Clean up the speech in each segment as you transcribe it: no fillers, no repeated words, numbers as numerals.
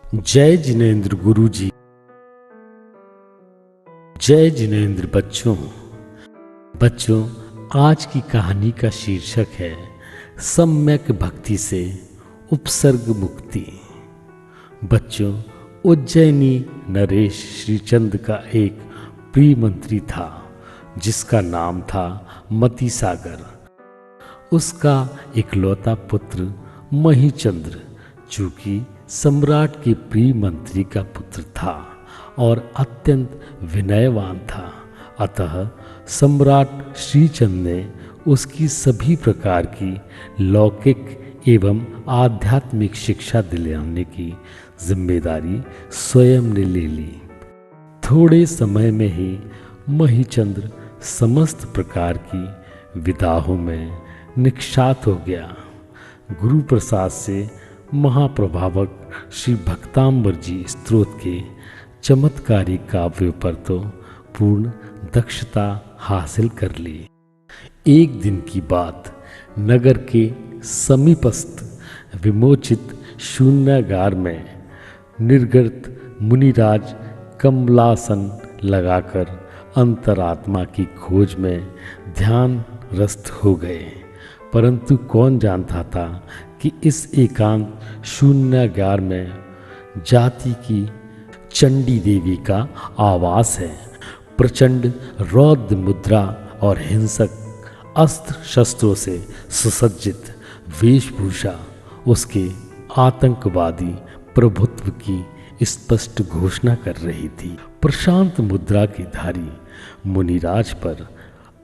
जय जिनेंद्र गुरु जी। जय जिनेंद्र बच्चों, आज की कहानी का शीर्षक है सम्यक भक्ति से उपसर्ग मुक्ति। बच्चों, उज्जैनी नरेश श्रीचंद का एक प्रिय मंत्री था जिसका नाम था मतिसागर। उसका इकलौता पुत्र महीचंद्र, चूंकि सम्राट के प्रिय मंत्री का पुत्र था और अत्यंत विनयवान था, अतः सम्राट श्रीचंद ने उसकी सभी प्रकार की लौकिक एवं आध्यात्मिक शिक्षा दिलाने की जिम्मेदारी स्वयं ने ले ली। थोड़े समय में ही महीचंद्र समस्त प्रकार की विधाओं में निक्षात हो गया। गुरु प्रसाद से महाप्रभावक श्री भक्तांबर जी स्तोत्र के चमत्कारी काव्यों पर तो पूर्ण दक्षता हासिल कर ली। एक दिन की बात, नगर के समीपस्थ विमोचित शून्यागार में निर्गत मुनिराज कमलासन लगाकर अंतरात्मा की खोज में ध्यान रस्त हो गए। परंतु कौन जानता था कि इस एकांत शून्यागार में जाति की चंडी देवी का आवास है। प्रचंड रौद्र मुद्रा और हिंसक अस्त्र शस्त्रों से सुसज्जित वेशभूषा उसके आतंकवादी प्रभुत्व की स्पष्ट घोषणा कर रही थी। प्रशांत मुद्रा के धारी मुनिराज पर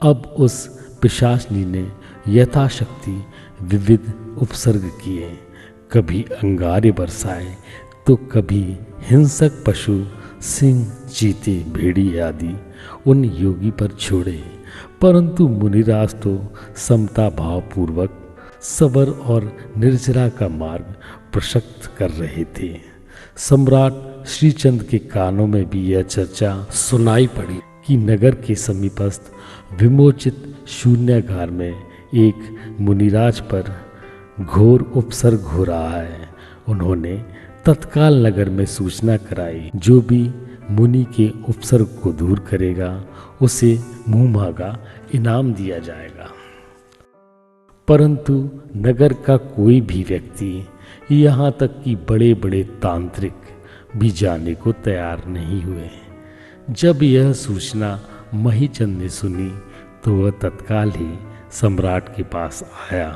अब उस पिशाचनी ने यथाशक्ति विविध उपसर्ग किए। कभी अंगारे बरसाए तो कभी हिंसक पशु सिंह, चीते, भेड़ी आदि उन योगी पर छोड़े। परंतु मुनिराज तो समता भाव पूर्वक सबर और निर्जरा का मार्ग प्रशस्त कर रहे थे। सम्राट श्रीचंद के कानों में भी यह चर्चा सुनाई पड़ी कि नगर के समीपस्थ विमोचित शून्यागार में एक मुनिराज पर घोर उपसर्ग हो रहा है। उन्होंने तत्काल नगर में सूचना कराई, जो भी मुनि के उपसर्ग को दूर करेगा उसे मुंह मांगा इनाम दिया जाएगा। परंतु नगर का कोई भी व्यक्ति, यहाँ तक कि बड़े बड़े तांत्रिक भी जाने को तैयार नहीं हुए। जब यह सूचना महीचंद ने सुनी तो वह तत्काल ही सम्राट के पास आया।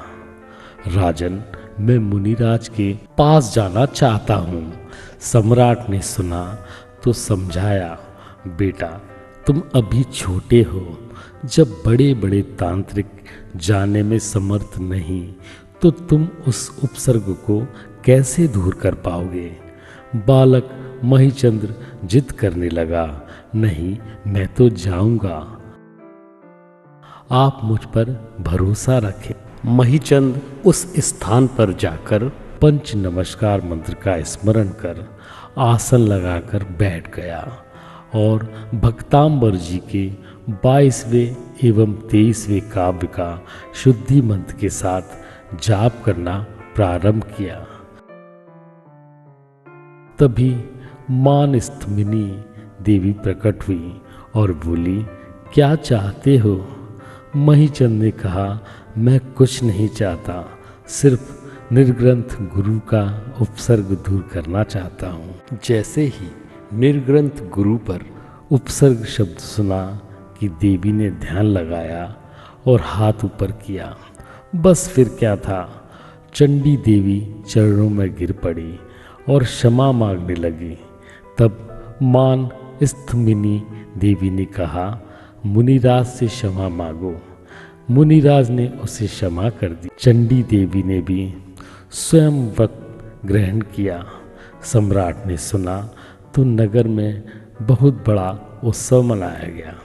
राजन, मैं मुनिराज के पास जाना चाहता हूँ। सम्राट ने सुना तो समझाया, बेटा तुम अभी छोटे हो, जब बड़े बड़े तांत्रिक जाने में समर्थ नहीं तो तुम उस उपसर्ग को कैसे दूर कर पाओगे। बालक महीचंद्र जिद करने लगा, नहीं मैं तो जाऊंगा, आप मुझ पर भरोसा रखें। महीचंद उस स्थान पर जाकर पंच नमस्कार मंत्र का स्मरण कर आसन लगाकर बैठ गया और भक्तांबर जी के 22वें एवं 23वें काव्य का शुद्धि मंत्र के साथ जाप करना प्रारंभ किया। तभी मानस्थमिनी देवी प्रकट हुई और बोली, क्या चाहते हो। महीचंद ने कहा, मैं कुछ नहीं चाहता, सिर्फ निर्ग्रंथ गुरु का उपसर्ग दूर करना चाहता हूँ। जैसे ही निर्ग्रंथ गुरु पर उपसर्ग शब्द सुना कि देवी ने ध्यान लगाया और हाथ ऊपर किया। बस फिर क्या था, चंडी देवी चरणों में गिर पड़ी और क्षमा मांगने लगी। तब मान स्थमिनी देवी ने कहा, मुनिराज से क्षमा मांगो। मुनिराज ने उसे क्षमा कर दी। चंडी देवी ने भी स्वयं व्रत ग्रहण किया। सम्राट ने सुना तो नगर में बहुत बड़ा उत्सव मनाया गया।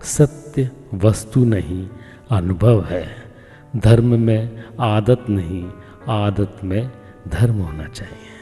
सत्य वस्तु नहीं, अनुभव है। धर्म में आदत नहीं, आदत में धर्म होना चाहिए।